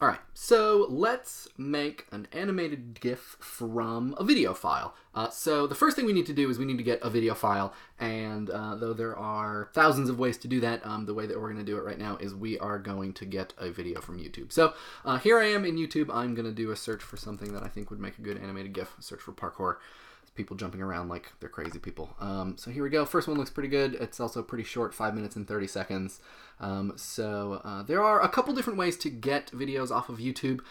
Alright, so let's make an animated GIF from a video file. So the first thing we need to do is we need to get a video file, and though there are thousands of ways to do that, the way that we're going to do it right now is we are going to get a video from YouTube. So here I am in YouTube. I'm going to do a search for something that I think would make a good animated GIF, search for parkour. People jumping around like they're crazy people. So here we go. First one looks pretty good. It's also pretty short, 5 minutes and 30 seconds. There are a couple different ways to get videos off of YouTube.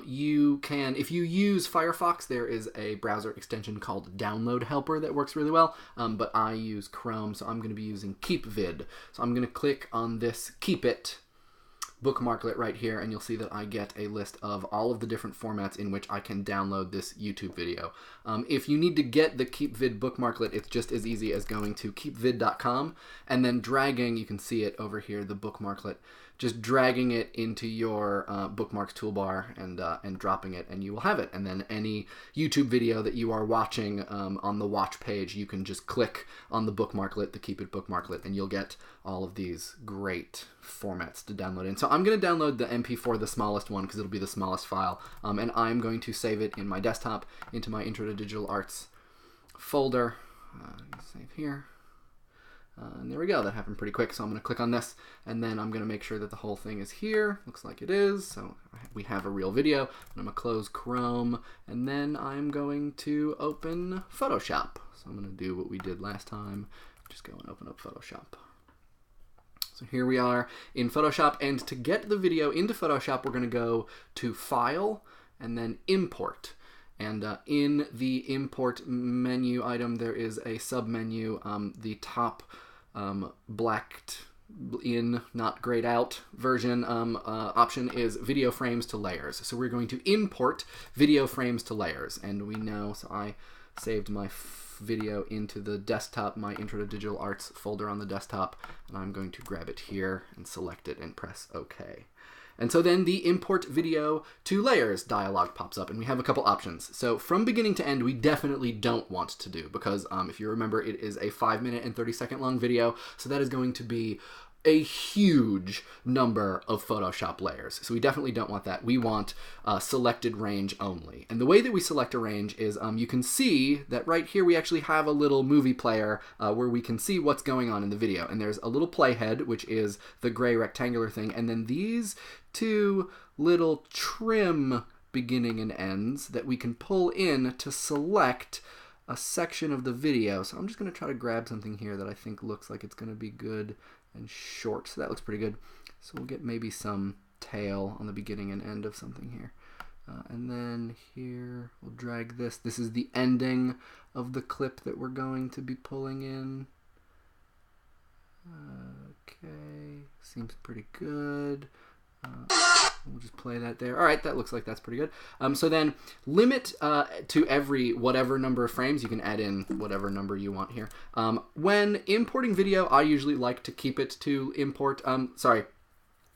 You can, if you use Firefox, there is a browser extension called Download Helper that works really well, but I use Chrome, so I'm going to be using KeepVid. So I'm going to click on this Keep It bookmarklet right here, and you'll see that I get a list of all of the different formats in which I can download this YouTube video. If you need to get the KeepVid bookmarklet, it's just as easy as going to keepvid.com and then dragging, you can see it over here, the bookmarklet, just dragging it into your bookmarks toolbar and dropping it, and you will have it. And then any YouTube video that you are watching on the watch page, you can just click on the bookmarklet, the Keep It bookmarklet, and you'll get all of these great formats to download in. So I'm going to download the MP4, the smallest one, because it'll be the smallest file, and I'm going to save it in my desktop into my Intro to Digital Arts folder. Save here. And there we go. That happened pretty quick, so I'm going to click on this, and then I'm going to make sure that the whole thing is here. Looks like it is, so we have a real video. I'm going to close Chrome, and then I'm going to open Photoshop. So I'm going to do what we did last time. Just go and open up Photoshop. So here we are in Photoshop, and to get the video into Photoshop, we're going to go to File, and then Import. And in the Import menu item, there is a sub-menu. The top blacked in, not grayed out version option is video frames to layers. So we're going to import video frames to layers. And we know, so I saved my video into the desktop, my Intro to Digital Arts folder on the desktop, and I'm going to grab it here and select it and press OK. And so then the Import Video to Layers dialog pops up, and we have a couple options. So from beginning to end, we definitely don't want to do, because if you remember, it is a 5 minute and 30-second long video, so that is going to be a huge number of Photoshop layers. So we definitely don't want that. We want selected range only. And the way that we select a range is you can see that right here we actually have a little movie player where we can see what's going on in the video. And there's a little playhead, which is the gray rectangular thing, and then these two little trim beginning and ends that we can pull in to select a section of the video. So I'm just going to try to grab something here that I think looks like it's going to be good and short. So that looks pretty good. So we'll get maybe some tail on the beginning and end of something here. And then here we'll drag this. This is the ending of the clip that we're going to be pulling in. Okay, seems pretty good. We'll just play that there. All right, that looks like that's pretty good. So then limit to every whatever number of frames. You can add in whatever number you want here. When importing video, I usually like to keep it to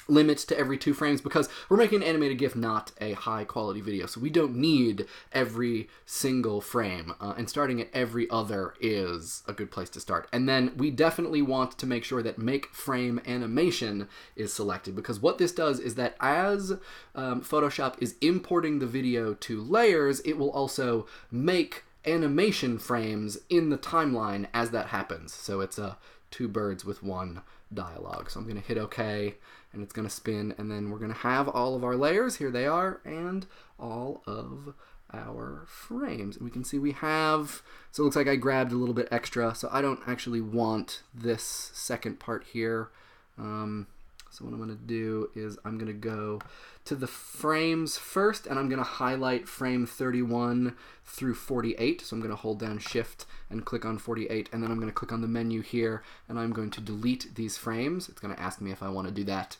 limit to every 2 frames, because we're making an animated GIF, not a high quality video. So we don't need every single frame, and starting at every other is a good place to start. And then we definitely want to make sure that make frame animation is selected, because what this does is that as Photoshop is importing the video to layers, it will also make animation frames in the timeline as that happens. So it's a 2 birds with 1 dialogue. So I'm going to hit OK, and it's going to spin, and then we're going to have all of our layers. Here they are, and all of our frames. And we can see we have, so it looks like I grabbed a little bit extra, so I don't actually want this second part here. So what I'm going to do is I'm going to go to the frames first, and I'm going to highlight frame 31 through 48. So I'm going to hold down Shift and click on 48, and then I'm going to click on the menu here, and I'm going to delete these frames. It's going to ask me if I want to do that,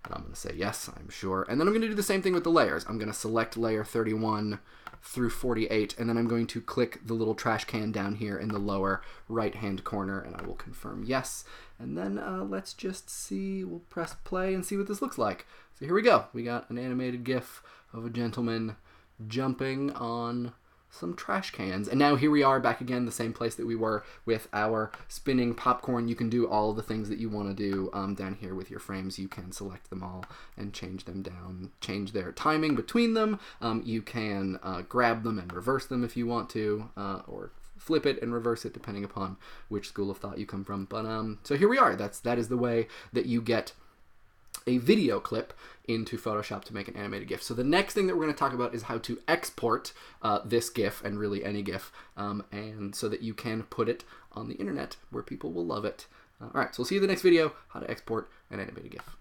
and I'm going to say yes, I'm sure. And then I'm going to do the same thing with the layers. I'm going to select layer 31 through 48, and then I'm going to click the little trash can down here in the lower right hand corner, and I will confirm yes. And then let's just see, we'll press play and see what this looks like. So here we go. We got an animated GIF of a gentleman jumping on some trash cans. And now here we are back again, the same place that we were with our spinning popcorn. You can do all the things that you want to do down here with your frames. You can select them all and change them down, change their timing between them. You can grab them and reverse them if you want to, or flip it and reverse it depending upon which school of thought you come from. But so here we are. That is the way that you get a video clip into Photoshop to make an animated GIF. So the next thing that we're going to talk about is how to export this GIF, and really any GIF, and so that you can put it on the internet where people will love it. All right, so we'll see you in the next video, how to export an animated GIF.